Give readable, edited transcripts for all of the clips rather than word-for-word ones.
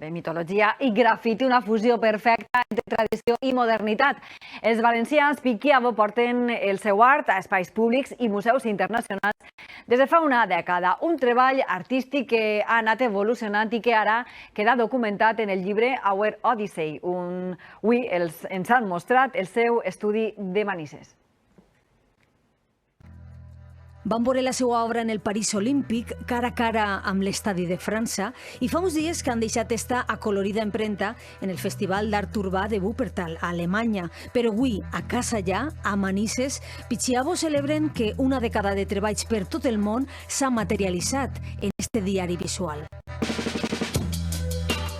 Mitologia i grafiti, una fusió perfecta entre tradició i modernitat. Els valencians Piquiavo porten el seu art a espais públics i museus internacionals des de fa una dècada. Un treball artístic que ha anat evolucionant i que ara queda documentat en el llibre Our Odyssey. Avui ens han mostrat el seu estudi de Manises. Van veure la seva obra en el París Olímpic, cara a cara amb l'Estadi de França, i fa uns dies que han deixat esta acolorida empremta en el Festival d'Art Urbà de Wuppertal, a Alemanya. Però avui, a casa allà, a Manises, Piquiavo celebren que una dècada de treballs per tot el món s'ha materialitzat en este diari visual.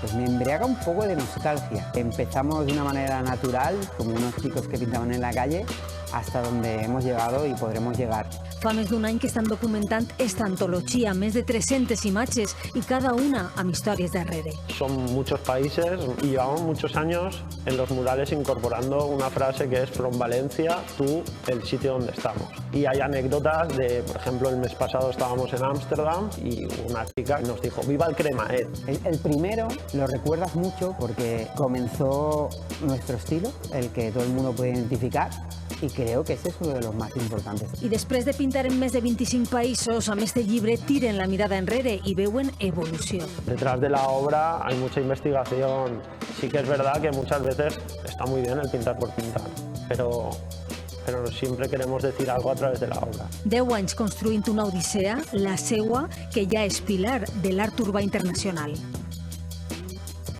Pues me embriaga un poco de nostalgia. Empezamos de una manera natural, como unos chicos que pintaban en la calle, hasta donde hemos llegado y podremos llegar. Fa més d'un any que estan documentant esta antologia, més de 300 imatges i cada una amb històries darrere. Son muchos países y llevamos muchos años en los murales incorporando una frase que es From Valencia to el sitio donde estamos. Y hay anécdotas de, por ejemplo, el mes pasado estábamos en Ámsterdam y una chica nos dijo ¡Viva el Cremaet! El primero lo recuerdas mucho porque comenzó nuestro estilo, el que todo el mundo puede identificar, y creo que ese es uno de los más importantes. I després de pintar en més de 25 països, amb este llibre tiren la mirada enrere i veuen evolució. Detrás de la obra hay mucha investigación. Sí que es verdad que muchas veces está muy bien el pintar por pintar, pero siempre queremos decir algo a través de la obra. 10 anys construint una odissea, la seua, que ja és pilar de l'art urbà internacional.